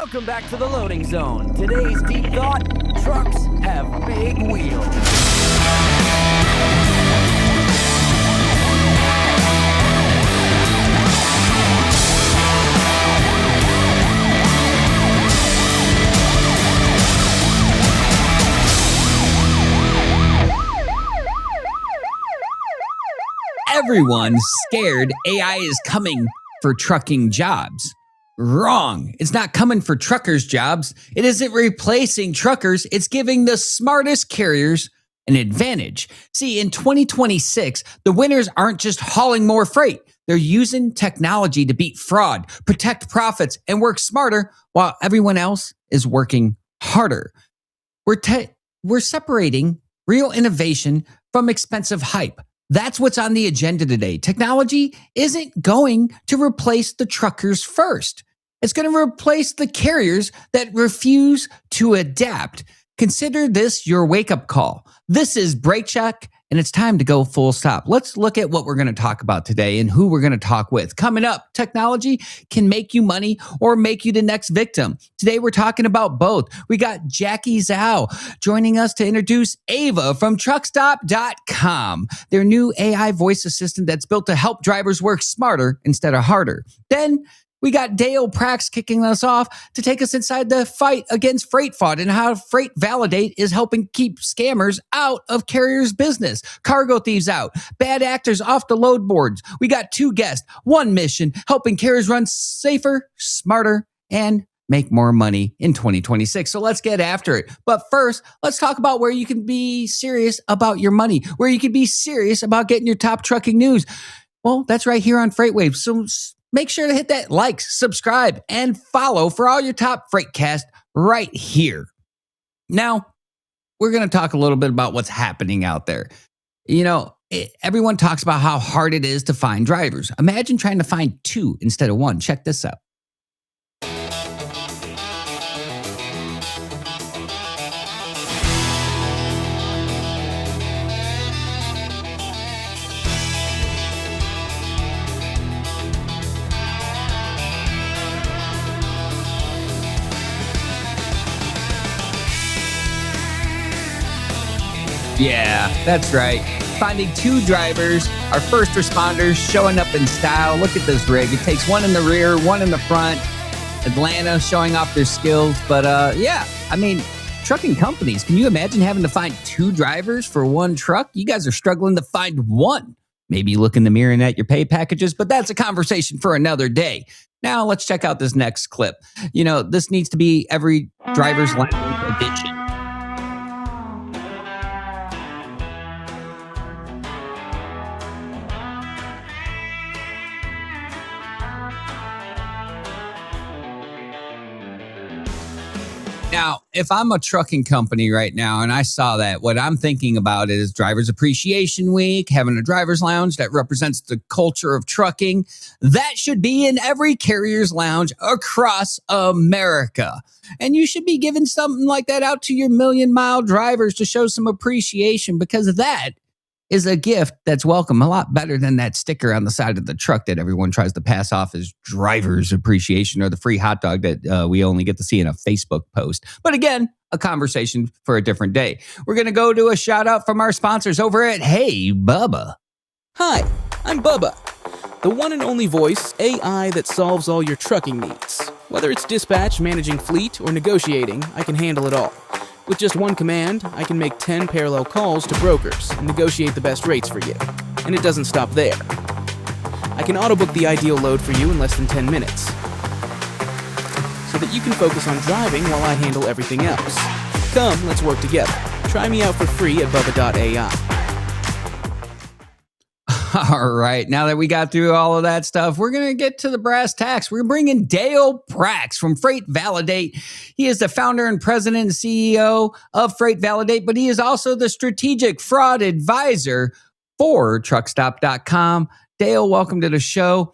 Welcome back to the loading zone. Today's deep thought, trucks have big wheels. Everyone's scared AI is coming for trucking jobs. Wrong. It's not coming for truckers' jobs. It isn't replacing truckers. It's giving the smartest carriers an advantage. See, in 2026, the winners aren't just hauling more freight. They're using technology to beat fraud, protect profits, and work smarter while everyone else is working harder. We're separating real innovation from expensive hype. That's what's on the agenda today. Technology isn't going to replace the truckers first. It's going to replace the carriers that refuse to adapt. Consider this your wake-up call. This is Break Check, and it's time to go full stop. Let's look at what we're going to talk about today and who we're going to talk with. Coming up, technology can make you money or make you the next victim. Today, we're talking about both. We got Jacky Zhao joining us to introduce Ava from truckstop.com, their new AI voice assistant that's built to help drivers work smarter instead of harder. Then, we got Prax kicking us off to take us inside the fight against freight fraud and how FreightValidate is helping keep scammers out of carriers' business, cargo thieves out, bad actors off the load boards. We got two guests, one mission, helping carriers run safer, smarter, and make more money in 2026. So let's get after it. But first, let's talk about where you can be serious about your money, where you can be serious about getting your top trucking news. Well, that's right here on FreightWaves. So make sure to hit that like, subscribe, and follow for all your top Freightcast right here. Now, we're going to talk a little bit about what's happening out there. You know, everyone talks about how hard it is to find drivers. Imagine trying to find two instead of one. Check this out. Yeah, that's right. Finding two drivers, our first responders showing up in style. Look at this rig. It takes one in the rear, one in the front. Atlanta showing off their skills. But yeah, I mean, trucking companies, can you imagine having to find two drivers for one truck? You guys are struggling to find one. Maybe look in the mirror and at your pay packages, but that's a conversation for another day. Now, let's check out this next clip. You know, this needs to be every driver's lounge edition. Now, if I'm a trucking company right now and I saw that, what I'm thinking about is Drivers Appreciation Week, having a driver's lounge that represents the culture of trucking. That should be in every carrier's lounge across America. And you should be giving something like that out to your million-mile drivers to show some appreciation, because that is a gift that's welcome, a lot better than that sticker on the side of the truck that everyone tries to pass off as driver's appreciation, or the free hot dog that we only get to see in a Facebook post. But again, a conversation for a different day. We're going to go to a shout out from our sponsors over at Hey Bubba. Hi, I'm Bubba, the one and only voice AI that solves all your trucking needs. Whether it's dispatch, managing fleet, or negotiating, I can handle it all. With just one command, I can make 10 parallel calls to brokers and negotiate the best rates for you. And it doesn't stop there. I can auto-book the ideal load for you in less than 10 minutes, so that you can focus on driving while I handle everything else. Come, let's work together. Try me out for free at bubba.ai. All right. Now that we got through all of that stuff, we're going to get to the brass tacks. We're bringing Prax from FreightValidate. He is the founder and president and CEO of FreightValidate, but he is also the strategic fraud advisor for truckstop.com. Dale, welcome to the show.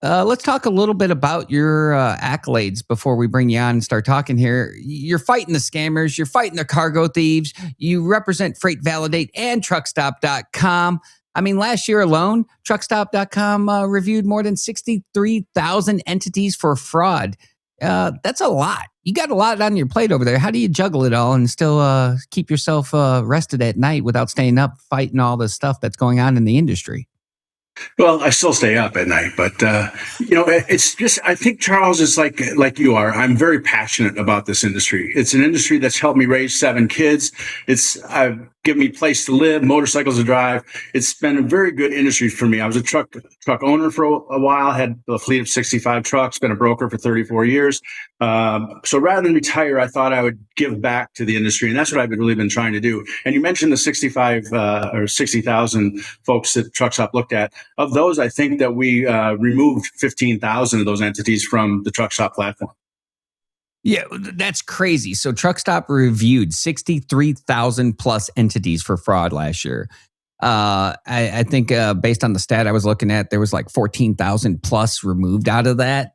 Let's talk a little bit about your accolades before we bring you on and start talking here. You're fighting the scammers. You're fighting the cargo thieves. You represent FreightValidate and truckstop.com. I mean, last year alone, truckstop.com reviewed more than 63,000 entities for fraud. That's a lot. You got a lot on your plate over there. How do you juggle it all and still keep yourself rested at night without staying up fighting all the stuff that's going on in the industry? Well, I still stay up at night, but it's just, I think, Charles, is like you are. I'm very passionate about this industry. It's an industry that's helped me raise 7 kids. It's given me a place to live, motorcycles to drive. It's been a very good industry for me. I was a truck owner for a while, had a fleet of 65 trucks, been a broker for 34 years. So rather than retire, I thought I would give back to the industry, and that's what I've really been trying to do. And you mentioned the 65 or 60,000 folks that Truck Stop looked at. Of those, I think that we removed 15,000 of those entities from the Truck Stop platform. Yeah, that's crazy. So Truck Stop reviewed 63,000 plus entities for fraud last year. I think based on the stat I was looking at, there was like 14,000 plus removed out of that.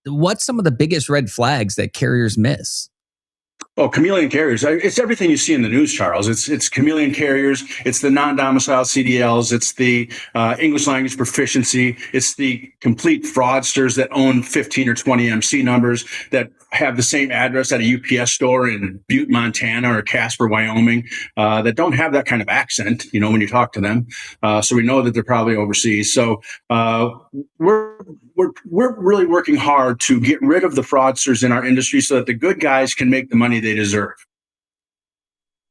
What's some of the biggest red flags that carriers miss? Oh, chameleon carriers. It's everything you see in the news, Charles. It's chameleon carriers. It's the non-domiciled CDLs. It's the English language proficiency. It's the complete fraudsters that own 15 or 20 MC numbers that have the same address at a UPS store in Butte, Montana or Casper, Wyoming, that don't have that kind of accent, when you talk to them. So we know that they're probably overseas. So we're really working hard to get rid of the fraudsters in our industry so that the good guys can make the money they deserve.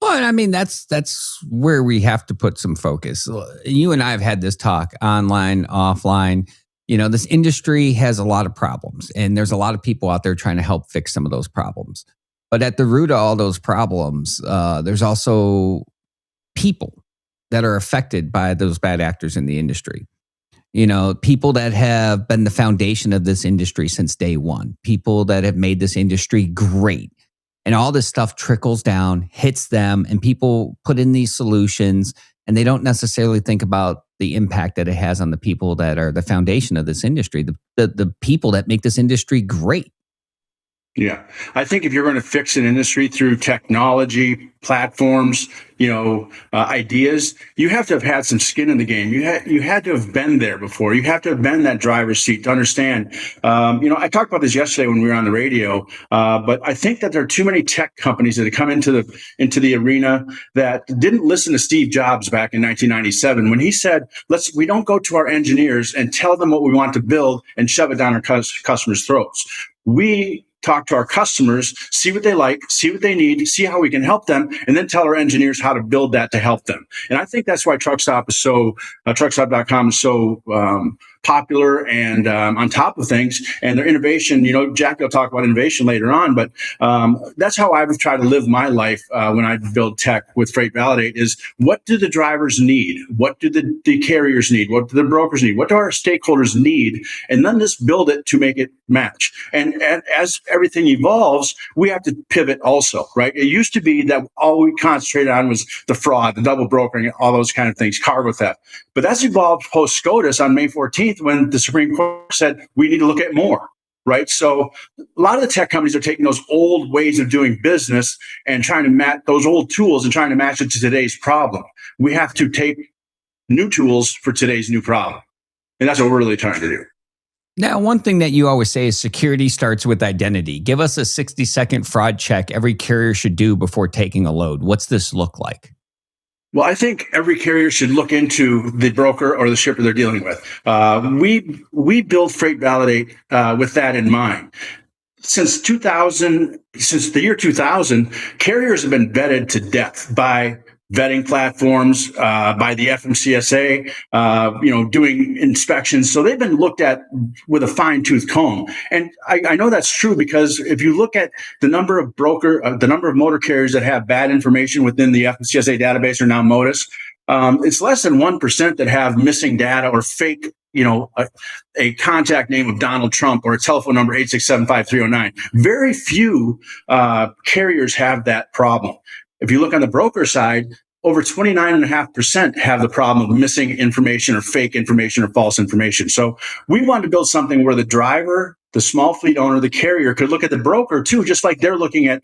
Well, I mean, that's where we have to put some focus. You and I have had this talk online, offline. This industry has a lot of problems, and there's a lot of people out there trying to help fix some of those problems. But at the root of all those problems, there's also people that are affected by those bad actors in the industry. People that have been the foundation of this industry since day one, people that have made this industry great. And all this stuff trickles down, hits them, and people put in these solutions, and they don't necessarily think about the impact that it has on the people that are the foundation of this industry, the people that make this industry great. Yeah. I think if you're going to fix an industry through technology, platforms, ideas, you have to have had some skin in the game. You had to have been there before. You have to have been in that driver's seat to understand. I talked about this yesterday when we were on the radio, but I think that there are too many tech companies that have come into the arena that didn't listen to Steve Jobs back in 1997 when he said, we don't go to our engineers and tell them what we want to build and shove it down our customers' throats. We talk to our customers, see what they like, see what they need, see how we can help them, and then tell our engineers how to build that to help them. And I think that's why truckstop.com is so popular and on top of things. And their innovation, Jacky will talk about innovation later on, but that's how I would try to live my life when I build tech with FreightValidate is what do the drivers need? What do the carriers need? What do the brokers need? What do our stakeholders need? And then just build it to make it match. And as everything evolves, we have to pivot also, right? It used to be that all we concentrated on was the fraud, the double brokering, all those kind of things, cargo theft. But that's evolved post-SCOTUS on May 14th when the Supreme Court said we need to look at more, right? So a lot of the tech companies are taking those old ways of doing business and trying to match those old tools and trying to match it to today's problem. We have to take new tools for today's new problem. And that's what we're really trying to do. Now, one thing that you always say is security starts with identity. Give us a 60-second fraud check every carrier should do before taking a load. What's this look like? Well, I think every carrier should look into the broker or the shipper they're dealing with. We build FreightValidate with that in mind. Since the year 2000, carriers have been vetted to death by vetting platforms, by the FMCSA, doing inspections. So they've been looked at with a fine-tooth comb. And I know that's true because if you look at the number of motor carriers that have bad information within the FMCSA database or now MODIS, it's less than 1% that have missing data or fake, a contact name of Donald Trump or a telephone number 8675309. Very few carriers have that problem. If you look on the broker side, over 29.5% have the problem of missing information or fake information or false information. So we wanted to build something where the driver, the small fleet owner, the carrier, could look at the broker too, just like they're looking at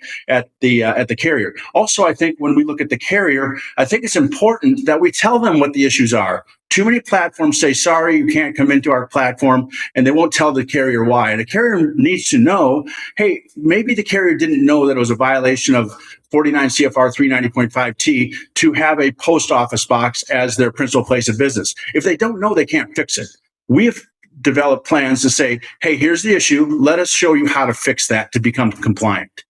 the carrier. Also, I think when we look at the carrier, I think it's important that we tell them what the issues are. Too many platforms say, sorry, you can't come into our platform, and they won't tell the carrier why. And the carrier needs to know, hey, maybe the carrier didn't know that it was a violation of 49 CFR 390.5T to have a post office box as their principal place of business. If they don't know, they can't fix it. We've developed plans to say, hey, here's the issue. Let us show you how to fix that to become compliant.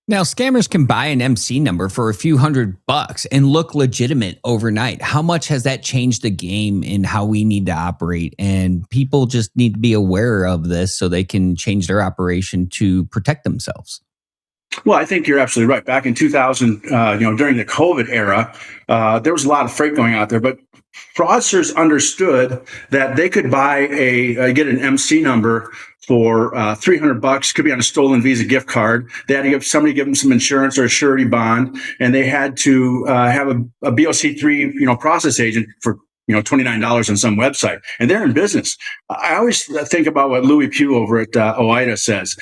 Now, scammers can buy an MC number for a few $100 and look legitimate overnight. How much has that changed the game in how we need to operate? And people just need to be aware of this so they can change their operation to protect themselves. Well, I think you're absolutely right. Back in 2000, during the COVID era, there was a lot of freight going out there, but fraudsters understood that they could buy get an MC number for $300, could be on a stolen Visa gift card. They had to give them some insurance or a surety bond, and they had to have a BOC3 process agent for $29 on some website, and they're in business. I always think about what Louis Pugh over at OIDA says.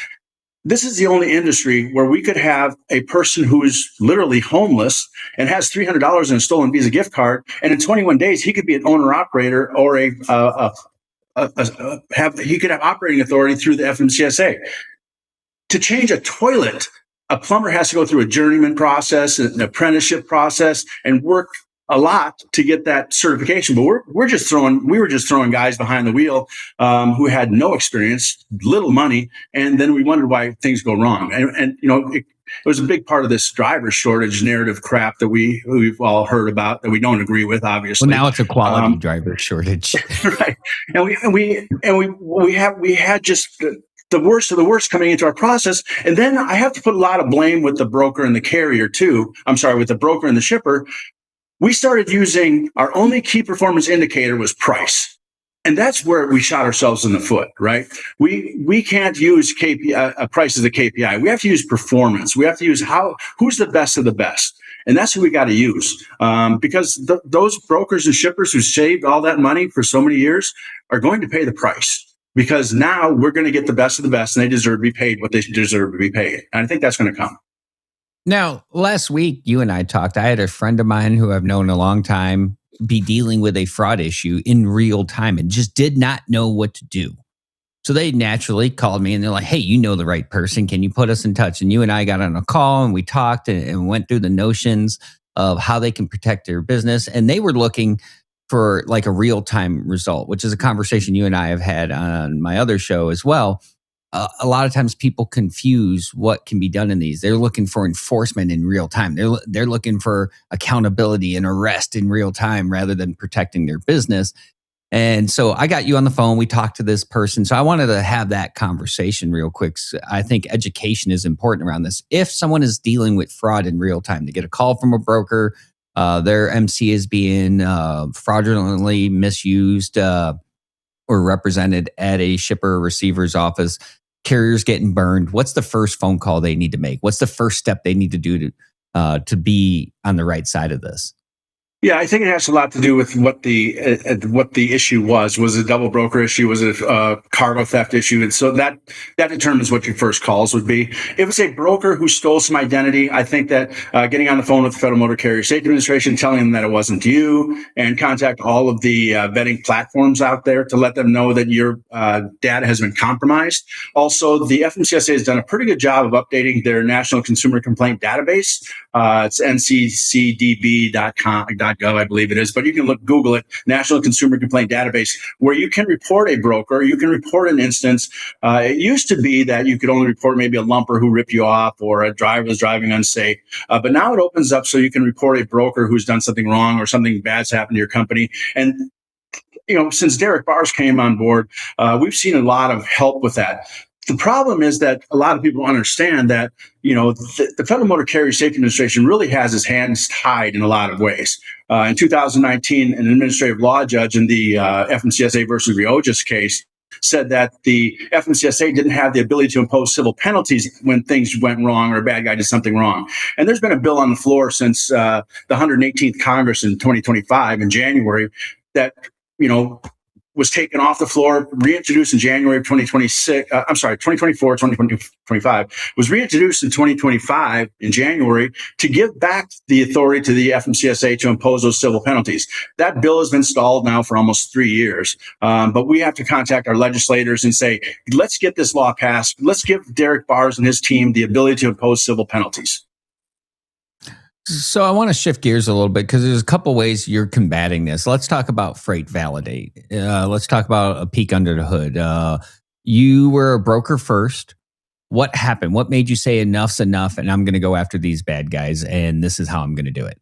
This is the only industry where we could have a person who's literally homeless and has $300 in a stolen Visa gift card, and in 21 days he could be an owner operator or he could have operating authority through the FMCSA. To change a toilet, a plumber has to go through a journeyman process, an apprenticeship process, and work a lot to get that certification. But we were just throwing guys behind the wheel who had no experience, little money, and then we wondered why things go wrong. And it was a big part of this driver shortage narrative crap that we've all heard about that we don't agree with, obviously. Well, now it's a quality driver shortage, right? And we had just the worst of the worst coming into our process. And then I have to put a lot of blame with the broker and the carrier too. With the broker and the shipper. We started using our only key performance indicator was price. And that's where we shot ourselves in the foot, right? We can't use price as a KPI. We have to use performance. We have to use who's the best of the best. And that's who we got to use. Because those brokers and shippers who saved all that money for so many years are going to pay the price. Because now we're going to get the best of the best, and they deserve to be paid what they deserve to be paid. And I think that's going to come. Now, last week, you and I talked. I had a friend of mine who I've known a long time be dealing with a fraud issue in real time and just did not know what to do. So they naturally called me and they're like, hey, you know the right person. Can you put us in touch? And you and I got on a call and we talked and went through the notions of how they can protect their business. And they were looking for like a real-time result, which is a conversation you and I have had on my other show as well. A lot of times people confuse what can be done in these. They're looking for enforcement in real time. They're looking for accountability and arrest in real time rather than protecting their business. And so I got you on the phone. We talked to this person. So I wanted to have that conversation real quick. So I think education is important around this. If someone is dealing with fraud in real time, they get a call from a broker, their MC is being fraudulently misused or represented at a shipper or receiver's office, carrier's getting burned. What's the first phone call they need to make? What's the first step they need to do to be on the right side of this? Yeah, I think it has a lot to do with what the issue was. Was it a double broker issue? Was it a cargo theft issue? And so that determines what your first calls would be. If it's a broker who stole some identity, I think that getting on the phone with the Federal Motor Carrier Safety Administration, telling them that it wasn't you, and contact all of the vetting platforms out there to let them know that your data has been compromised. Also, the FMCSA has done a pretty good job of updating their National Consumer Complaint Database. It's nccdb.gov, I believe it is, but you can Google it, National Consumer Complaint Database, where you can report a broker, you can report an instance. It used to be that you could only report maybe a lumper who ripped you off or a driver was driving unsafe, but now it opens up so you can report a broker who's done something wrong or something bad's happened to your company. And since Derek Bars came on board, we've seen a lot of help with that. The problem is that a lot of people understand that, the Federal Motor Carrier Safety Administration really has its hands tied in a lot of ways. In 2019, an administrative law judge in the FMCSA versus Riojas case said that the FMCSA didn't have the ability to impose civil penalties when things went wrong or a bad guy did something wrong. And there's been a bill on the floor since the 118th Congress in 2025 in January that, was taken off the floor, reintroduced in January of 2024, 2025, was reintroduced in 2025 in January to give back the authority to the FMCSA to impose those civil penalties. That bill has been stalled now for almost 3 years. But we have to contact our legislators and say, let's get this law passed. Let's give Derek Bars and his team the ability to impose civil penalties. So I want to shift gears a little bit because there's a couple ways you're combating this. Let's talk about FreightValidate. Let's talk about a peek under the hood. You were a broker first. What happened? What made you say enough's enough and I'm going to go after these bad guys and this is how I'm going to do it?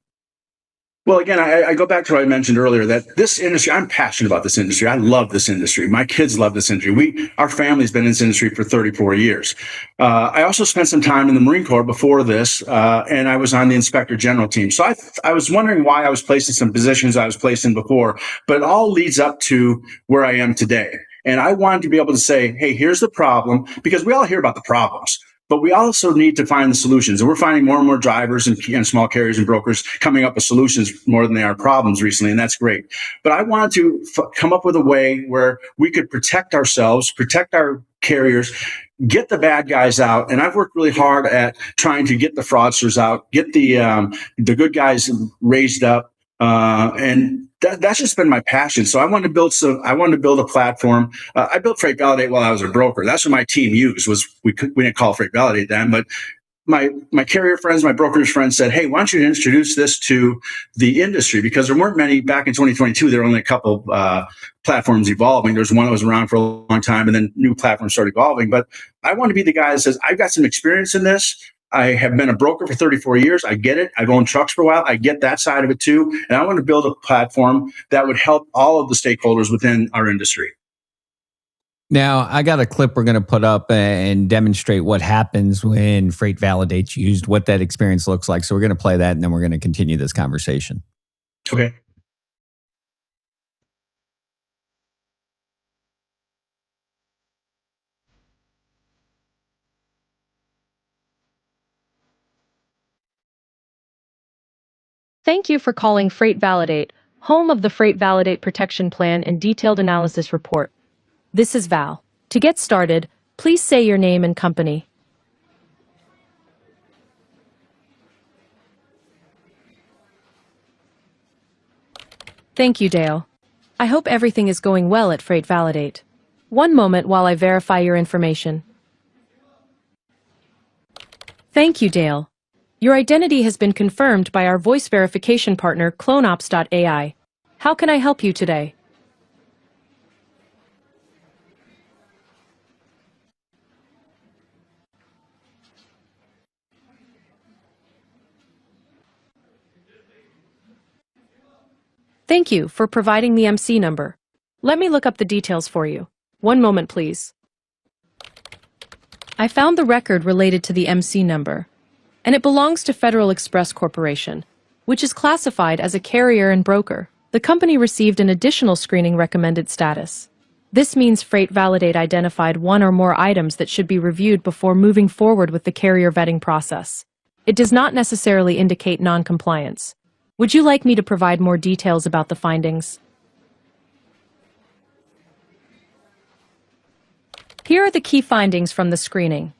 Well, again, I go back to what I mentioned earlier, that this industry, I'm passionate about this industry. I love this industry. My kids love this industry. Our family's been in this industry for 34 years. I also spent some time in the Marine Corps before this, and I was on the Inspector General team. So I was wondering why I was placed in some positions I was placed in before, but it all leads up to where I am today. And I wanted to be able to say, hey, here's the problem, because we all hear about the problems. But we also need to find the solutions. And we're finding more and more drivers and small carriers and brokers coming up with solutions more than they are problems recently. And that's great. But I wanted to come up with a way where we could protect ourselves, protect our carriers, get the bad guys out. And I've worked really hard at trying to get the fraudsters out, get the good guys raised up. And that's just been my passion. So I wanted to build a platform. I built FreightValidate while I was a broker. That's what my team used. We didn't call it FreightValidate then, but my carrier friends, my brokerage friends said, hey, why don't you introduce this to the industry? Because there weren't many back in 2022. There were only a couple platforms evolving. There's one that was around for a long time, and then new platforms started evolving. But I want to be the guy that says, I've got some experience in this. I have been a broker for 34 years. I get it. I've owned trucks for a while. I get that side of it too. And I want to build a platform that would help all of the stakeholders within our industry. Now, I got a clip we're going to put up and demonstrate what happens when FreightValidate's used, what that experience looks like. So we're going to play that, and then we're going to continue this conversation. Okay. Thank you for calling FreightValidate, home of the FreightValidate Protection Plan and Detailed Analysis Report. This is Val. To get started, please say your name and company. Thank you, Dale. I hope everything is going well at FreightValidate. One moment while I verify your information. Thank you, Dale. Your identity has been confirmed by our voice verification partner, CloneOps.ai. How can I help you today? Thank you for providing the MC number. Let me look up the details for you. One moment, please. I found the record related to the MC number, and it belongs to Federal Express Corporation, which is classified as a carrier and broker. The company received an additional screening recommended status. This means FreightValidate identified one or more items that should be reviewed before moving forward with the carrier vetting process. It does not necessarily indicate non-compliance. Would you like me to provide more details about the findings? Here are the key findings from the screening.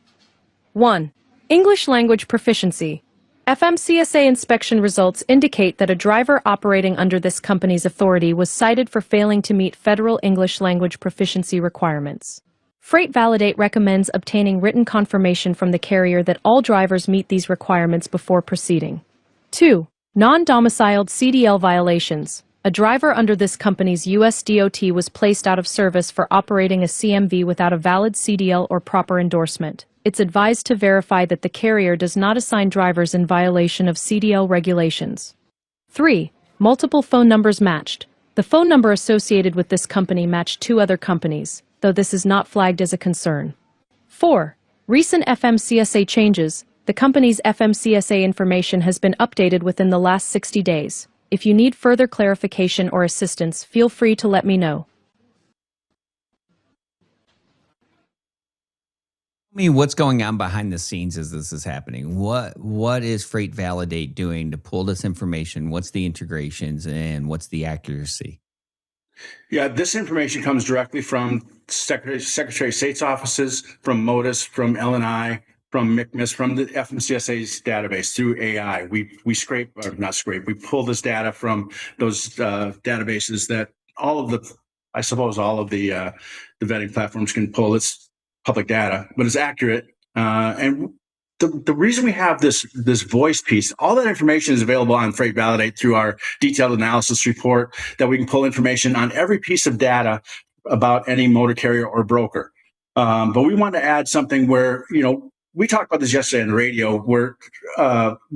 1. English language proficiency. FMCSA inspection results indicate that a driver operating under this company's authority was cited for failing to meet federal English language proficiency requirements. FreightValidate recommends obtaining written confirmation from the carrier that all drivers meet these requirements before proceeding. 2. Non-domiciled CDL violations. A driver under this company's US DOT was placed out of service for operating a CMV without a valid CDL or proper endorsement. It's advised to verify that the carrier does not assign drivers in violation of CDL regulations. 3. Multiple phone numbers matched. The phone number associated with this company matched 2 other companies, though this is not flagged as a concern. 4. Recent FMCSA changes. The company's FMCSA information has been updated within the last 60 days. If you need further clarification or assistance, feel free to let me know. Tell me what's going on behind the scenes as this is happening. What is FreightValidate doing to pull this information? What's the integrations and what's the accuracy? Yeah, this information comes directly from Secretary of State's offices, from MODIS, from LNI, from MCMIS, from the FMCSA's database through AI. We scrape, or not scrape, we pull this data from those databases that all of the, I suppose all of the vetting platforms can pull. It's public data, but it's accurate. And the reason we have this voice piece, all that information is available on FreightValidate through our detailed analysis report, that we can pull information on every piece of data about any motor carrier or broker. But we want to add something where, we talked about this yesterday on the radio, where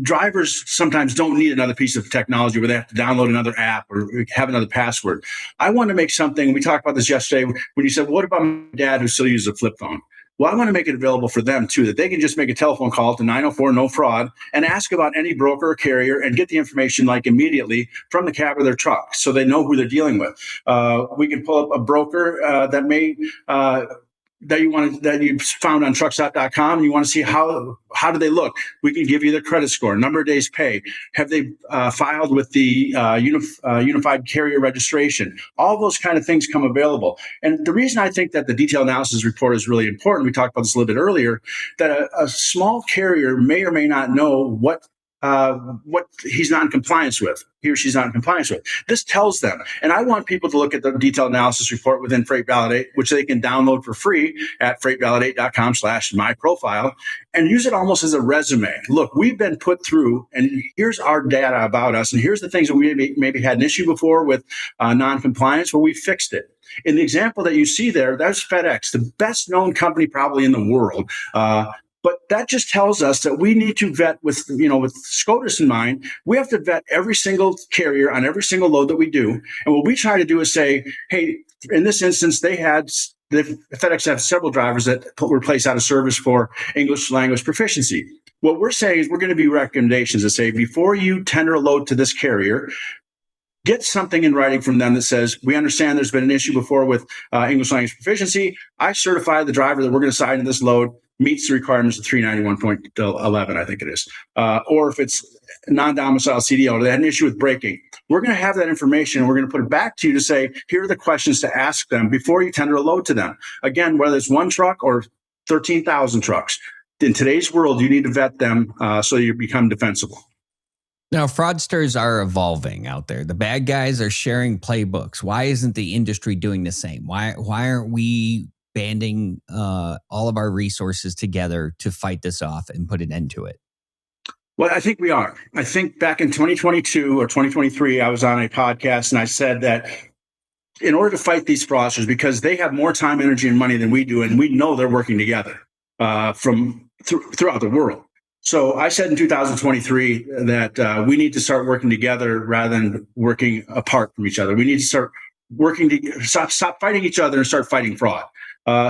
drivers sometimes don't need another piece of technology where they have to download another app or have another password. I want to make something, we talked about this yesterday when you said, what about my dad who still uses a flip phone? Well, I want to make it available for them too, that they can just make a telephone call to 904 no fraud and ask about any broker or carrier and get the information like immediately from the cab of their truck, so they know who they're dealing with. We can pull up a broker that may that you found on truckstop.com, and you want to see how do they look. We can give you their credit score, number of days pay. Have they filed with the unified carrier registration? All those kind of things come available. And the reason I think that the detailed analysis report is really important, we talked about this a little bit earlier, that a small carrier may or may not know what he's not in compliance with, he or she's not in compliance with. This tells them. And I want people to look at the detailed analysis report within FreightValidate, which they can download for free at freightvalidate.com/myprofile, and use it almost as a resume. Look, we've been put through, and here's our data about us, and here's the things that we maybe had an issue before with non-compliance, but we fixed it. In the example that you see there, that's FedEx, the best known company probably in the world. But that just tells us that we need to vet with SCOTUS in mind. We have to vet every single carrier on every single load that we do. And what we try to do is say, hey, in this instance, FedEx had several drivers that were placed out of service for English language proficiency. What we're saying is we're going to be recommendations that say, before you tender a load to this carrier, get something in writing from them that says, we understand there's been an issue before with English language proficiency. I certify the driver that we're going to assign to this load meets the requirements of 391.11, I think it is. Or if it's non-domicile CDL, they had an issue with braking. We're going to have that information, and we're going to put it back to you to say, here are the questions to ask them before you tender a load to them. Again, whether it's one truck or 13,000 trucks. In today's world, you need to vet them so you become defensible. Now, fraudsters are evolving out there. The bad guys are sharing playbooks. Why isn't the industry doing the same? Why aren't we banding all of our resources together to fight this off and put an end to it? Well, I think we are. I think back in 2022 or 2023, I was on a podcast and I said that in order to fight these fraudsters, because they have more time, energy, and money than we do, and we know they're working together throughout the world. So I said in 2023 that we need to start working together rather than working apart from each other. We need to start working to stop fighting each other and start fighting fraud.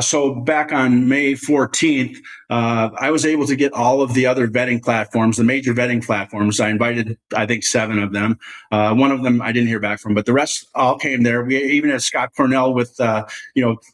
So back on May 14th, I was able to get all of the other vetting platforms, the major vetting platforms. I invited, I think, 7 of them. One of them I didn't hear back from, but the rest all came there. We even had Scott Cornell with,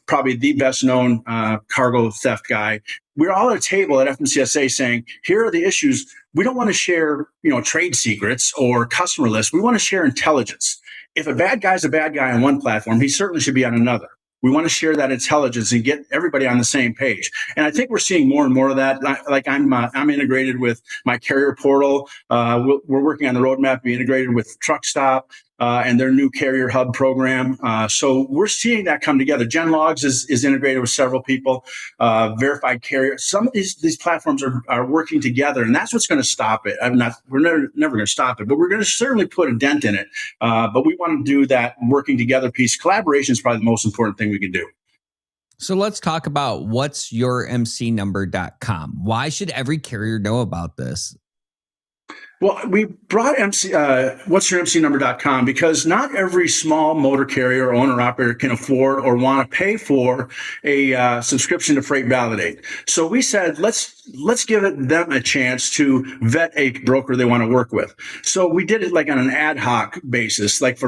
probably the best known cargo theft guy. We're all at a table at FMCSA saying, here are the issues. We don't want to share, trade secrets or customer lists. We want to share intelligence. If a bad guy's a bad guy on one platform, he certainly should be on another. We want to share that intelligence and get everybody on the same page. And I think we're seeing more and more of that. Like I'm integrated with my carrier portal. We're working on the roadmap to be integrated with TruckStop and their new carrier hub program. So we're seeing that come together. GenLogs is integrated with several people. Verified Carrier. Some of these platforms are working together, and that's what's going to stop it. We're never going to stop it, but we're going to certainly put a dent in it. But we want to do that working together piece. Collaboration is probably the most important thing we can do. So let's talk about what's yourmcnumber.com. Why should every carrier know about this? Well, we brought what's your mcnumber.com because not every small motor carrier or owner operator can afford or want to pay for a subscription to FreightValidate. So we said, let's give them a chance to vet a broker they want to work with. So we did it like on an ad hoc basis, like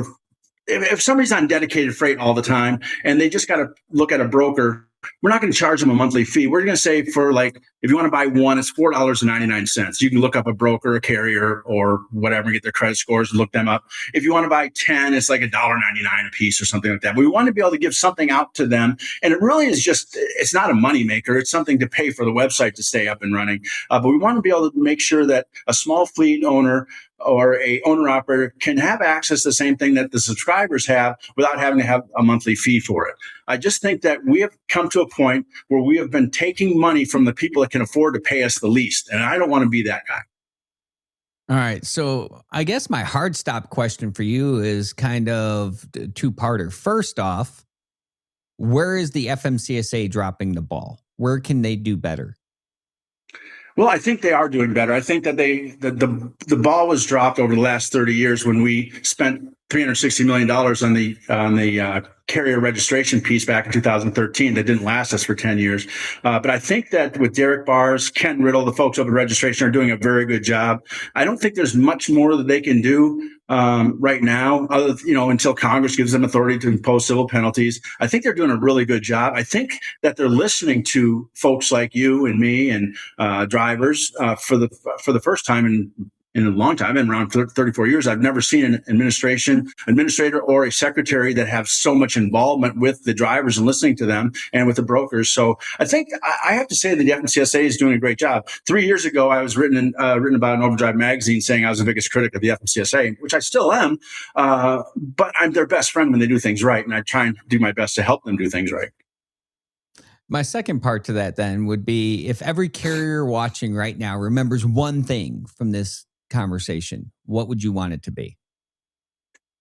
if somebody's on dedicated freight all the time and they just got to look at a broker we're not going to charge them a monthly fee. We're going to say for like, if you want to buy one, it's $4.99. You can look up a broker, a carrier, or whatever, get their credit scores and look them up. If you want to buy 10, it's like $1.99 a piece or something like that. But we want to be able to give something out to them. And it really is just, it's not a moneymaker. It's something to pay for the website to stay up and running. But we want to be able to make sure that a small fleet owner or a owner operator can have access to the same thing that the subscribers have without having to have a monthly fee for it. I just think that we have come to a point where we have been taking money from the people that can afford to pay us the least. And I don't want to be that guy. All right. So I guess my hard stop question for you is kind of two-parter. First off, where is the FMCSA dropping the ball? Where can they do better? Well, I think they are doing better. I think that the ball was dropped over the last 30 years when we spent $360 million on the carrier registration piece back in 2013 that didn't last us for 10 years. But I think that with Derek Bars, Ken Riddle, the folks over at registration are doing a very good job. I don't think there's much more that they can do right now, until Congress gives them authority to impose civil penalties. I think they're doing a really good job. I think that they're listening to folks like you and me and drivers for the first time in a long time, in around 34 years. I've never seen an administrator or a secretary that have so much involvement with the drivers and listening to them and with the brokers. So I think I have to say that the FMCSA is doing a great job. 3 years ago, I was written about in Overdrive magazine saying I was the biggest critic of the FMCSA, which I still am. But I'm their best friend when they do things right, and I try and do my best to help them do things right. My second part to that then would be, if every carrier watching right now remembers one thing from this conversation, what would you want it to be?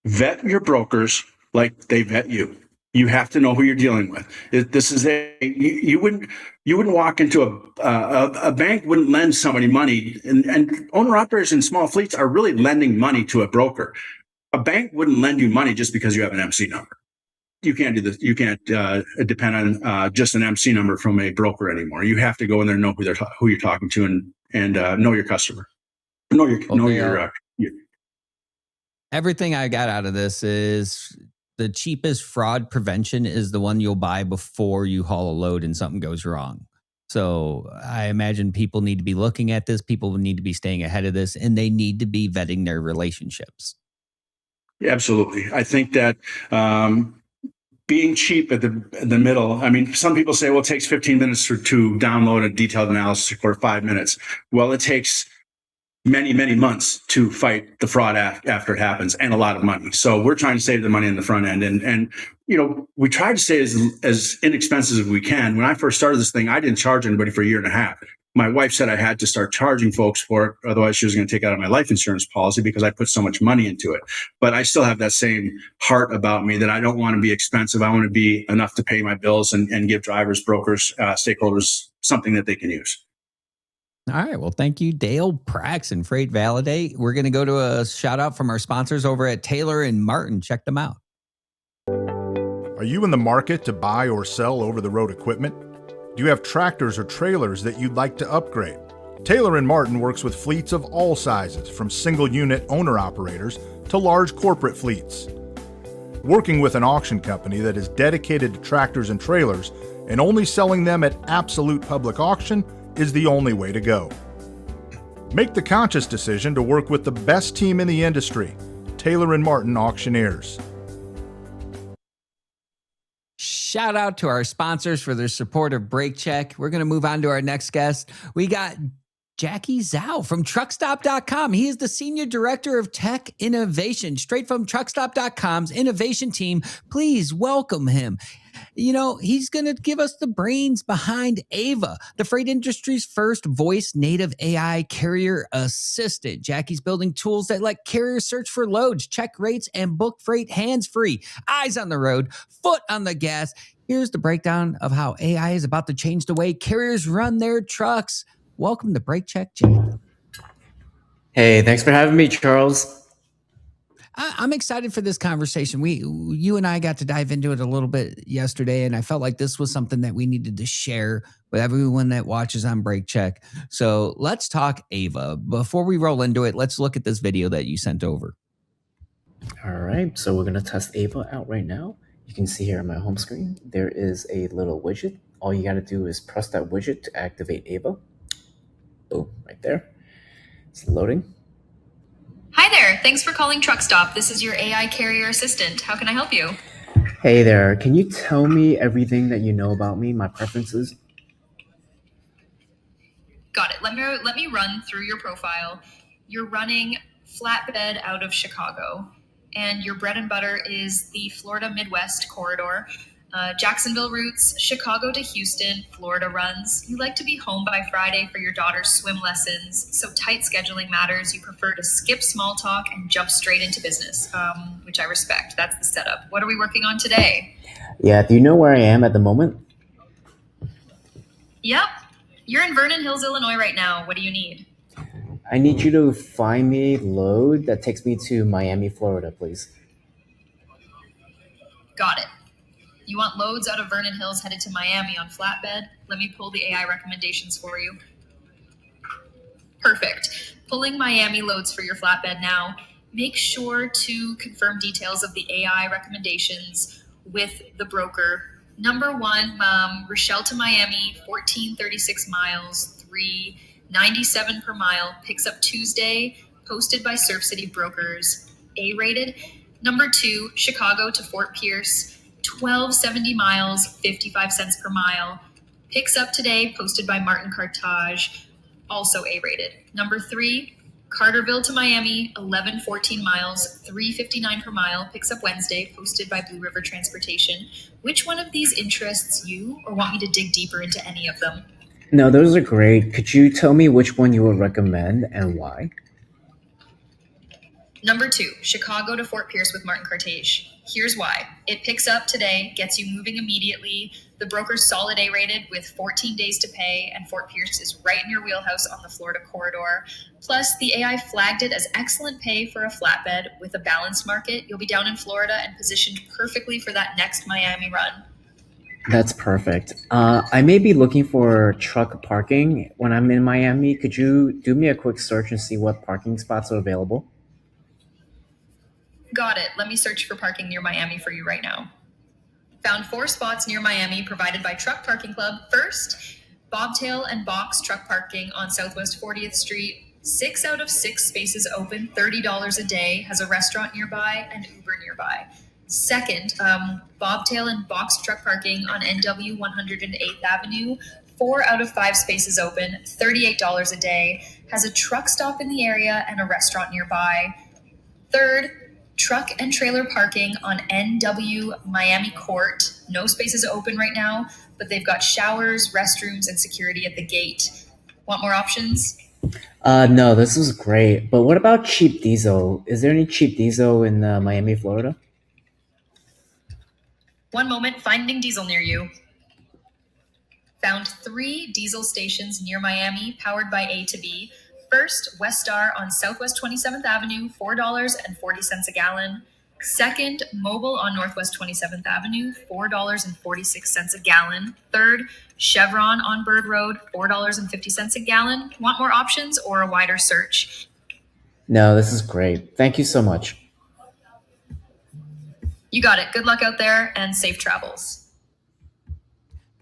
Vet your brokers like they vet you. You have to know who you're dealing with. This is you wouldn't walk into a bank wouldn't lend somebody money, and owner operators in small fleets are really lending money to a broker. A bank wouldn't lend you money just because you have an MC number. You can't do this. You can't depend on just an MC number from a broker anymore. You have to go in there and know who you're talking to and know your customer. Everything I got out of this is the cheapest fraud prevention is the one you'll buy before you haul a load and something goes wrong. So I imagine people need to be looking at this. People need to be staying ahead of this, and they need to be vetting their relationships. Yeah, absolutely. I think that being cheap at the middle. I mean, some people say, well, it takes 15 minutes to download a detailed analysis or 5 minutes. Well, it takes many, many months to fight the fraud after it happens, and a lot of money. So we're trying to save the money in the front end. And we try to stay as inexpensive as we can. When I first started this thing, I didn't charge anybody for a year and a half. My wife said I had to start charging folks for it. Otherwise, she was going to take out of my life insurance policy because I put so much money into it. But I still have that same heart about me that I don't want to be expensive. I want to be enough to pay my bills and give drivers, brokers, stakeholders something that they can use. All right. Well, thank you, Dale, Prax, and FreightValidate. We're going to go to a shout out from our sponsors over at Taylor and Martin. Check them out. Are you in the market to buy or sell over-the-road equipment? Do you have tractors or trailers that you'd like to upgrade? Taylor and Martin works with fleets of all sizes, from single-unit owner-operators to large corporate fleets. Working with an auction company that is dedicated to tractors and trailers and only selling them at absolute public auction is the only way to go. Make the conscious decision to work with the best team in the industry, Taylor and Martin Auctioneers. Shout out to our sponsors for their support of Brake Check. We're going to move on to our next guest. We got Jacky Zhao from truckstop.com. He is the Senior Director of Tech Innovation, straight from truckstop.com's innovation team. Please welcome him. He's going to give us the brains behind Ava, the freight industry's first voice-native AI carrier assistant. Jacky's building tools that let carriers search for loads, check rates, and book freight hands-free. Eyes on the road, foot on the gas. Here's the breakdown of how AI is about to change the way carriers run their trucks. Welcome to Brake Check, Jack. Hey, thanks for having me, Charles. I'm excited for this conversation. You and I got to dive into it a little bit yesterday, and I felt like this was something that we needed to share with everyone that watches on Brake Check. So let's talk Ava. Before we roll into it, let's look at this video that you sent over. All right, so we're going to test Ava out right now. You can see here on my home screen, there is a little widget all you gotta do is press that widget to activate Ava. Boom, right there. It's loading. Hi there. Thanks for calling Truck Stop. This is your AI carrier assistant. How can I help you? Hey there, can you tell me everything that you know about me, my preferences? Got it. Let me run through your profile. You're running flatbed out of Chicago, and your bread and butter is the Florida Midwest corridor. Jacksonville routes, Chicago to Houston, Florida runs. You like to be home by Friday for your daughter's swim lessons, so tight scheduling matters. You prefer to skip small talk and jump straight into business, which I respect. That's the setup. What are we working on today? Yeah, do you know where I am at the moment? Yep. You're in Vernon Hills, Illinois right now. What do you need? I need you to find me a load that takes me to Miami, Florida, please. Got it. You want loads out of Vernon Hills headed to Miami on flatbed? Let me pull the AI recommendations for you. Perfect. Pulling Miami loads for your flatbed now. Make sure to confirm details of the AI recommendations with the broker. Number one, Rochelle to Miami, 1436 miles, 397 per mile, picks up Tuesday, posted by Surf City Brokers, A-rated. Number two, Chicago to Fort Pierce, 1270 miles, 55 cents per mile, picks up today, posted by Martin Cartage, also A-rated. Number three, Carterville to Miami, 1114 miles, 359 per mile, picks up Wednesday, posted by Blue River Transportation. Which one of these interests you, or want me to dig deeper into any of them? No, those are great. Could you tell me which one you would recommend and why? Number two, Chicago to Fort Pierce with Martin Cartage. Here's why. It picks up today, gets you moving immediately. The broker's solid A-rated with 14 days to pay, and Fort Pierce is right in your wheelhouse on the Florida corridor. Plus, the AI flagged it as excellent pay for a flatbed with a balanced market. You'll be down in Florida and positioned perfectly for that next Miami run. That's perfect. I may be looking for truck parking when I'm in Miami. Could you do me a quick search and see what parking spots are available? Got it. Let me search for parking near Miami for you right now. Found 4 spots near Miami provided by Truck Parking Club. First, Bobtail and Box Truck Parking on Southwest 40th Street. 6 out of 6 spaces open, $30 a day, has a restaurant nearby and Uber nearby. Second, Bobtail and Box Truck Parking on NW 108th Avenue. 4 out of 5 spaces open, $38 a day, has a truck stop in the area and a restaurant nearby. Third, Truck and trailer parking on NW Miami Court. No spaces open right now, but they've got showers, restrooms, and security at the gate. Want more options? No, this is great. But what about cheap diesel? Is there any cheap diesel in Miami, Florida? One moment, finding diesel near you. Found 3 diesel stations near Miami, powered by A to B. First, West Star on Southwest 27th Avenue, $4.40 a gallon. Second, Mobile on Northwest 27th Avenue, $4.46 a gallon. Third, Chevron on Bird Road, $4.50 a gallon. Want more options or a wider search? No, this is great. Thank you so much. You got it. Good luck out there and safe travels.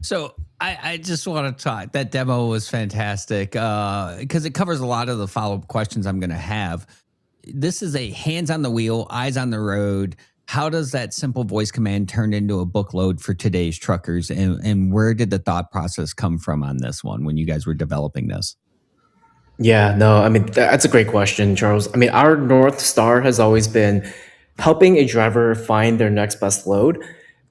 So I just want to talk. That demo was fantastic because it covers a lot of the follow-up questions I'm going to have. This is a hands on the wheel, eyes on the road. How does that simple voice command turn into a book load for today's truckers? And where did the thought process come from on this one when you guys were developing this? Yeah, no, I mean, that's a great question, Charles. I mean, our North Star has always been helping a driver find their next best load.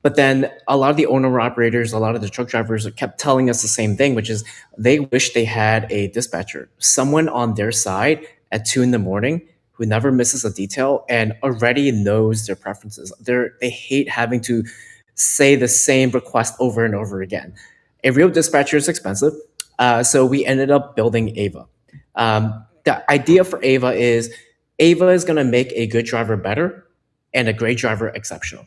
But then a lot of the owner operators, a lot of the truck drivers kept telling us the same thing, which is they wish they had a dispatcher, someone on their side at 2 a.m. who never misses a detail and already knows their preferences. They hate having to say the same request over and over again. A real dispatcher is expensive, so we ended up building Ava. The idea for Ava is going to make a good driver better and a great driver exceptional.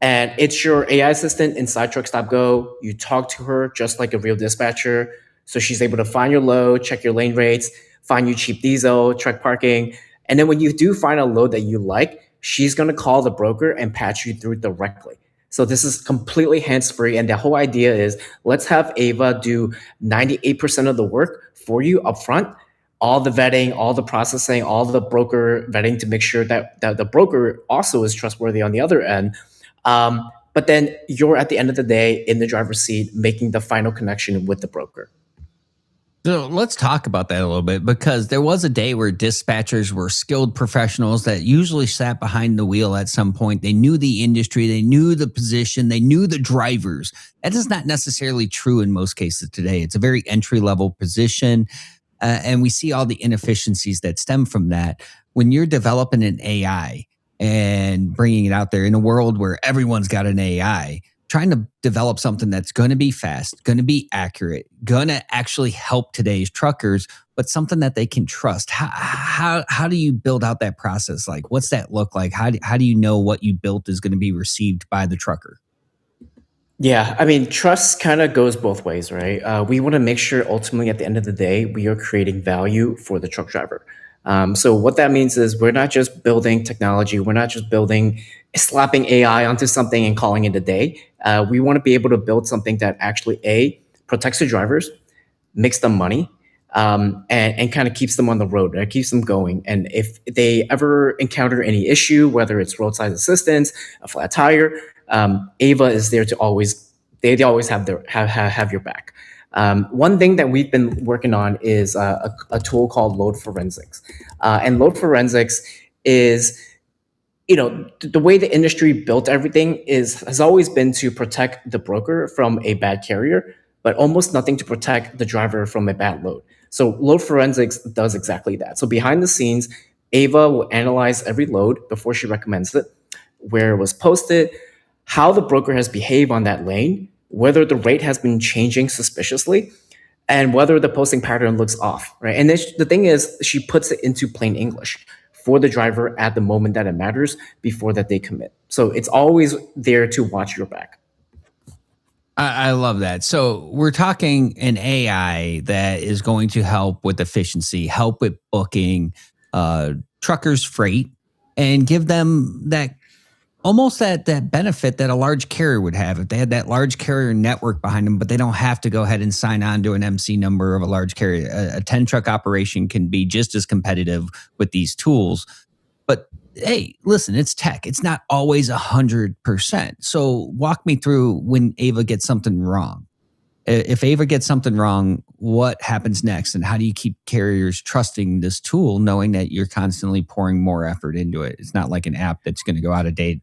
And it's your AI assistant inside Truck Stop Go. You talk to her just like a real dispatcher. So she's able to find your load, check your lane rates, find you cheap diesel, truck parking. And then when you do find a load that you like, she's going to call the broker and patch you through directly. So this is completely hands-free. And the whole idea is let's have Ava do 98% of the work for you upfront, all the vetting, all the processing, all the broker vetting to make sure that the broker also is trustworthy on the other end. But then you're at the end of the day in the driver's seat making the final connection with the broker. So let's talk about that a little bit, because there was a day where dispatchers were skilled professionals that usually sat behind the wheel at some point. They knew the industry, they knew the position, they knew the drivers. That is not necessarily true in most cases today. It's a very entry-level position, and we see all the inefficiencies that stem from that. When you're developing an AI and bringing it out there in a world where everyone's got an AI, trying to develop something that's going to be fast, going to be accurate, going to actually help today's truckers, but something that they can trust. How do you build out that process? Like, what's that look like? How do you know what you built is going to be received by the trucker? Yeah, I mean, trust kind of goes both ways, right? We want to make sure ultimately at the end of the day, we are creating value for the truck driver. So what that means is we're not just building technology. We're not just slapping AI onto something and calling it a day. We want to be able to build something that actually, protects the drivers, makes them money, and kind of keeps them on the road, right? Keeps them going. And if they ever encounter any issue, whether it's roadside assistance, a flat tire, Ava is there to they always have your back. One thing that we've been working on is a tool called load forensics. And load forensics is, the way the industry built everything has always been to protect the broker from a bad carrier, but almost nothing to protect the driver from a bad load. So load forensics does exactly that. So behind the scenes, Ava will analyze every load before she recommends it, where it was posted, how the broker has behaved on that lane, whether the rate has been changing suspiciously, and whether the posting pattern looks off, right? And then the thing is, she puts it into plain English for the driver at the moment that it matters before that they commit. So it's always there to watch your back. I love that. So we're talking an AI that is going to help with efficiency, help with booking truckers' freight, and give them that almost that benefit that a large carrier would have if they had that large carrier network behind them, but they don't have to go ahead and sign on to an MC number of a large carrier. A 10 truck operation can be just as competitive with these tools. But hey, listen, it's tech. It's not always 100%. So walk me through when Ava gets something wrong. If Ava gets something wrong, what happens next? And how do you keep carriers trusting this tool, knowing that you're constantly pouring more effort into it? It's not like an app that's going to go out of date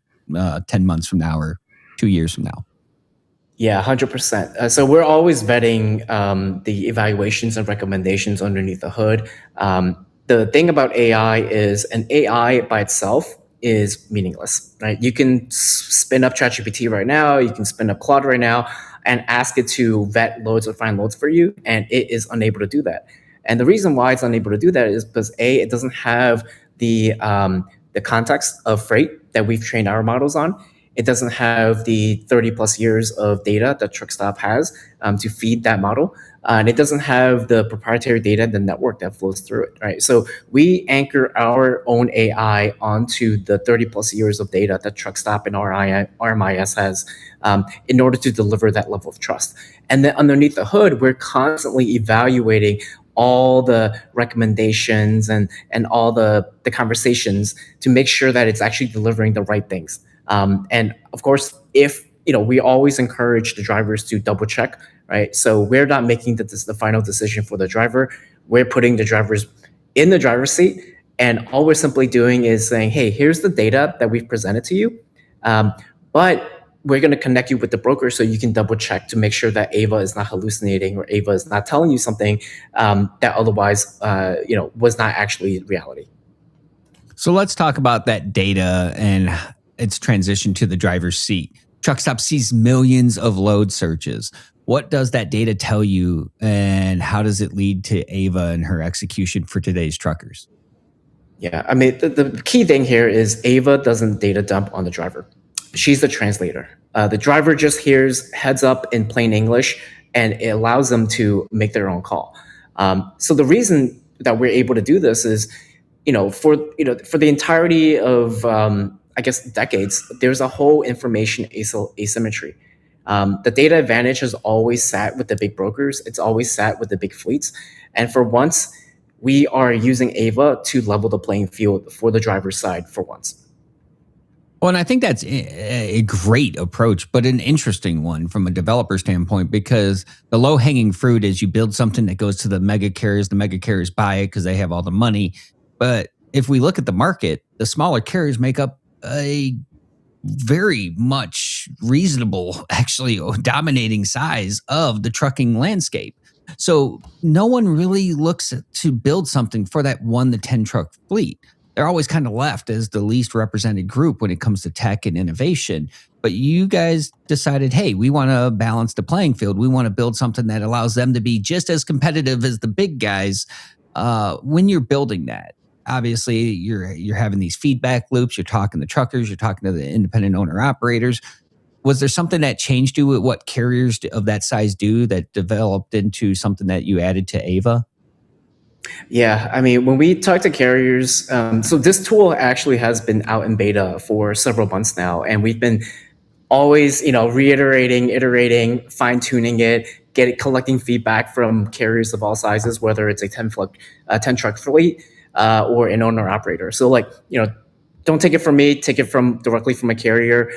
10 months from now or 2 years from now. Yeah, 100%. So we're always vetting the evaluations and recommendations underneath the hood. The thing about AI is an AI by itself is meaningless, right? You can spin up ChatGPT right now, you can spin up Claude right now and ask it to vet loads or find loads for you, and it is unable to do that. And the reason why it's unable to do that is because it doesn't have the context of freight that we've trained our models on. It doesn't have the 30 plus years of data that TruckStop has to feed that model. And it doesn't have the proprietary data, the network that flows through it, right? So we anchor our own AI onto the 30 plus years of data that TruckStop and RMIS has in order to deliver that level of trust. And then underneath the hood, we're constantly evaluating all the recommendations and all the conversations to make sure that it's actually delivering the right things. And of course, we always encourage the drivers to double check, right? So we're not making the final decision for the driver. We're putting the drivers in the driver's seat, and all we're simply doing is saying, hey, here's the data that we've presented to you, but we're going to connect you with the broker so you can double check to make sure that Ava is not hallucinating or Ava is not telling you something that otherwise, was not actually reality. So let's talk about that data and its transition to the driver's seat. TruckStop sees millions of load searches. What does that data tell you, and how does it lead to Ava and her execution for today's truckers? Yeah, I mean, the key thing here is Ava doesn't data dump on the driver. She's the translator. The driver just hears heads up in plain English, and it allows them to make their own call. So the reason that we're able to do this is, for the entirety of I guess, decades, there's a whole information asymmetry. The data advantage has always sat with the big brokers. It's always sat with the big fleets. And for once, we are using Ava to level the playing field for the driver's side for once. Well, and I think that's a great approach, but an interesting one from a developer standpoint, because the low hanging fruit is you build something that goes to the mega carriers buy it because they have all the money. But if we look at the market, the smaller carriers make up a very much reasonable, actually dominating size of the trucking landscape. So no one really looks to build something for that 1 to 10 truck fleet. They're always kind of left as the least represented group when it comes to tech and innovation. But you guys decided, hey, we want to balance the playing field. We want to build something that allows them to be just as competitive as the big guys. When you're building that, obviously you're having these feedback loops. You're talking to truckers. You're talking to the independent owner operators. Was there something that changed you with what carriers of that size do that developed into something that you added to Ava? Yeah, I mean, when we talk to carriers, so this tool actually has been out in beta for several months now, and we've been always, reiterating, iterating, fine tuning it, collecting feedback from carriers of all sizes, whether it's a 10 truck fleet or an owner operator. So, don't take it from me, take it directly from a carrier.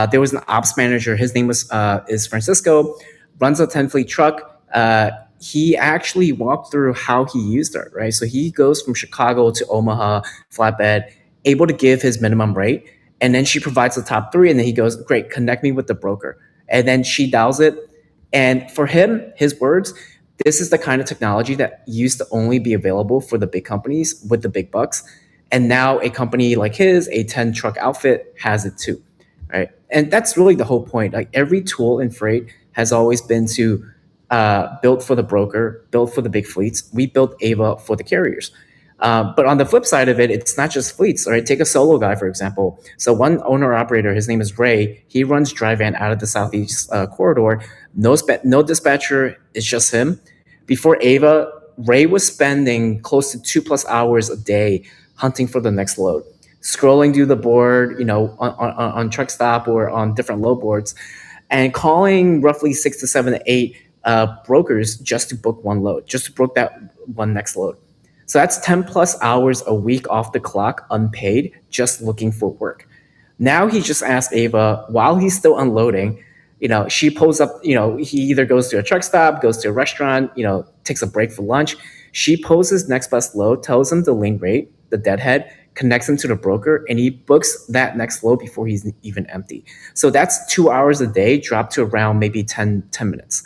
There was an ops manager. His name is Francisco, runs a 10 fleet truck. He actually walked through how he used it, right? So he goes from Chicago to Omaha, flatbed, able to give his minimum rate. And then she provides the top 3. And then he goes, great, connect me with the broker. And then she dials it. And for him, his words, this is the kind of technology that used to only be available for the big companies with the big bucks. And now a company like his, a 10 truck outfit, has it too, right? And that's really the whole point. Like every tool in freight has always been to built for the broker, built for the big fleets. We built Ava for the carriers. But on the flip side of it, it's not just fleets, right? Take a solo guy, for example. So one owner operator, his name is Ray. He runs dry van out of the Southeast corridor. No dispatcher, it's just him. Before Ava, Ray was spending close to 2+ hours a day hunting for the next load, scrolling through the board, on truck stop or on different load boards, and calling roughly 6 to 7 to 8 brokers just to book one load, just to book that one next load. So that's 10+ hours a week off the clock, unpaid, just looking for work. Now he just asked Ava, while he's still unloading, she pulls up, he either goes to a truck stop, goes to a restaurant, takes a break for lunch. She pulls his next best load, tells him the lane rate, the deadhead, connects him to the broker, and he books that next load before he's even empty. So that's 2 hours a day, dropped to around maybe 10 minutes.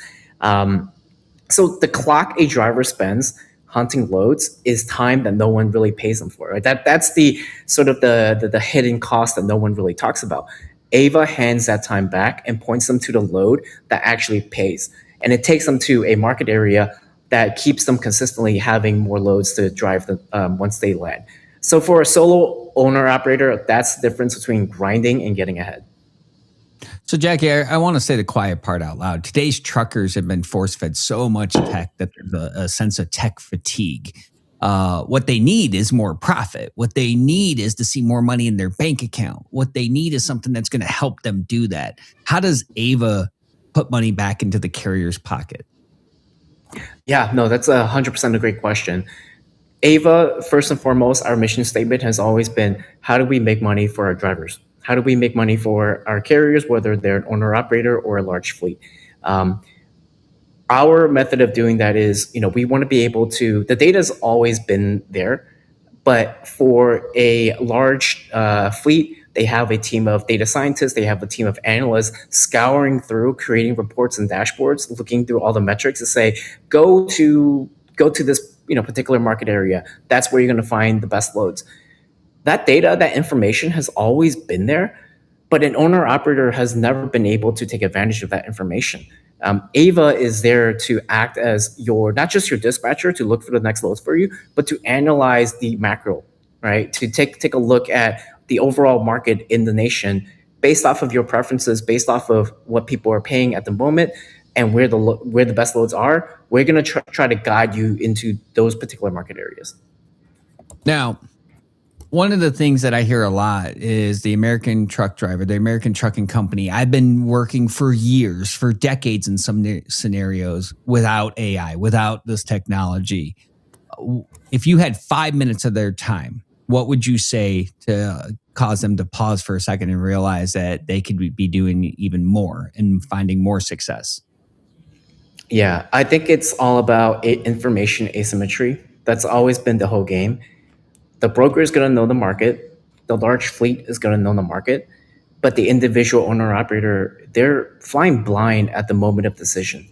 So the clock a driver spends hunting loads is time that no one really pays them for. Right? That's the sort of the hidden cost that no one really talks about. Ava hands that time back and points them to the load that actually pays. And it takes them to a market area that keeps them consistently having more loads to drive once they land. So for a solo owner operator, that's the difference between grinding and getting ahead. So, Jacky, I want to say the quiet part out loud. Today's truckers have been force-fed so much tech that there's a sense of tech fatigue. What they need is more profit. What they need is to see more money in their bank account. What they need is something that's going to help them do that. How does Ava put money back into the carrier's pocket? Yeah, no, that's 100% a great question. Ava, first and foremost, our mission statement has always been, how do we make money for our drivers? How do we make money for our carriers, whether they're an owner-operator or a large fleet? Our method of doing that is, we want to be able to, the data's always been there, but for a large fleet, they have a team of data scientists, they have a team of analysts scouring through, creating reports and dashboards, looking through all the metrics to say, go to this particular market area. That's where you're going to find the best loads. That data, that information has always been there, but an owner-operator has never been able to take advantage of that information. Ava is there to act as not just your dispatcher to look for the next loads for you, but to analyze the macro, right? To take a look at the overall market in the nation based off of your preferences, based off of what people are paying at the moment, and where the best loads are. We're going to try to guide you into those particular market areas. Now, One of the things that I hear a lot is the American truck driver, the American trucking company. I've been working for years, for decades in some scenarios without AI, without this technology. If you had 5 minutes of their time, what would you say to cause them to pause for a second and realize that they could be doing even more and finding more success? Yeah, I think it's all about information asymmetry. That's always been the whole game. The broker is going to know the market, the large fleet is going to know the market, but the individual owner operator, they're flying blind at the moment of decision.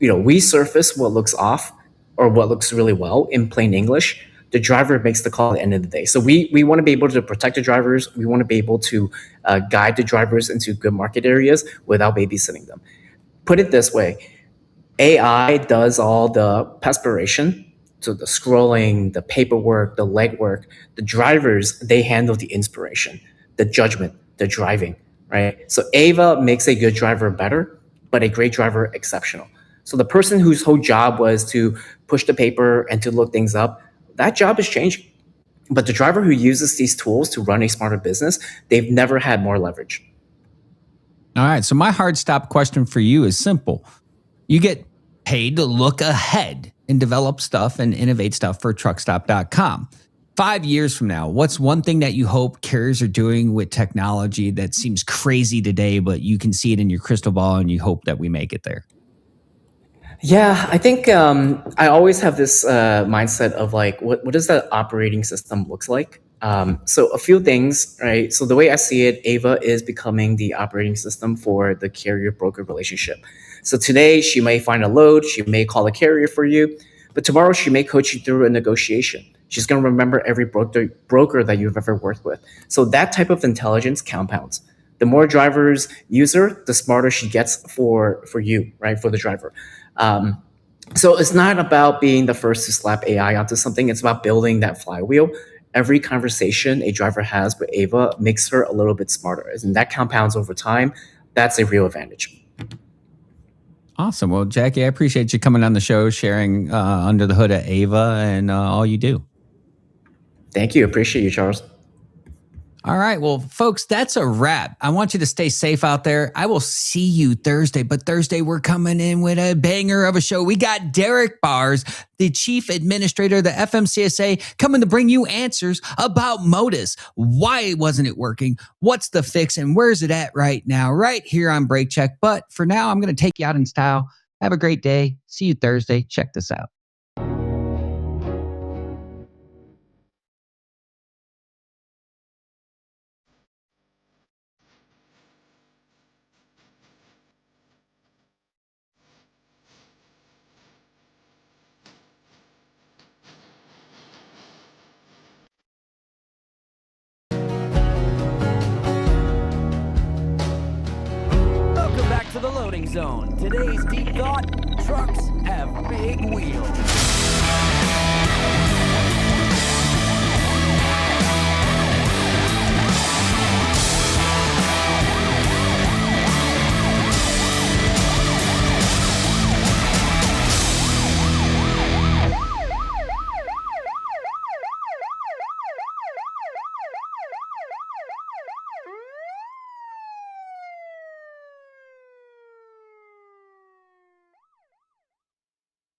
We surface what looks off or what looks really well in plain English. The driver makes the call at the end of the day. So we want to be able to protect the drivers. We want to be able to guide the drivers into good market areas without babysitting them. Put it this way, AI does all the perspiration, so the scrolling, the paperwork, the legwork. The drivers, they handle the inspiration, the judgment, the driving, right? So Ava makes a good driver better, but a great driver exceptional. So the person whose whole job was to push the paper and to look things up, that job is changing. But the driver who uses these tools to run a smarter business, they've never had more leverage. All right. So my hard stop question for you is simple. You get paid to look ahead and develop stuff and innovate stuff for truckstop.com. 5 years from now, what's one thing that you hope carriers are doing with technology that seems crazy today, but you can see it in your crystal ball and you hope that we make it there? Yeah, I think I always have this mindset of like, what does that operating system looks like? So a few things, right? So the way I see it, Ava is becoming the operating system for the carrier-broker relationship. So today she may find a load, she may call a carrier for you, but tomorrow she may coach you through a negotiation. She's going to remember every broker that you've ever worked with. So that type of intelligence compounds. The more drivers use her, the smarter she gets for you, right? For the driver. So it's not about being the first to slap AI onto something. It's about building that flywheel. Every conversation a driver has with Ava makes her a little bit smarter, and that compounds over time. That's a real advantage. Awesome. Well, Jacky, I appreciate you coming on the show, sharing under the hood of Ava and all you do. Thank you. Appreciate you, Charles. All right. Well, folks, that's a wrap. I want you to stay safe out there. I will see you Thursday, but Thursday we're coming in with a banger of a show. We got Derek Bars, the chief administrator of the FMCSA, coming to bring you answers about Modus. Why wasn't it working? What's the fix? And where's it at right now? Right here on Break Check. But for now, I'm going to take you out in style. Have a great day. See you Thursday. Check this out. Welcome back to the loading zone. Today's deep thought: trucks have big wheels.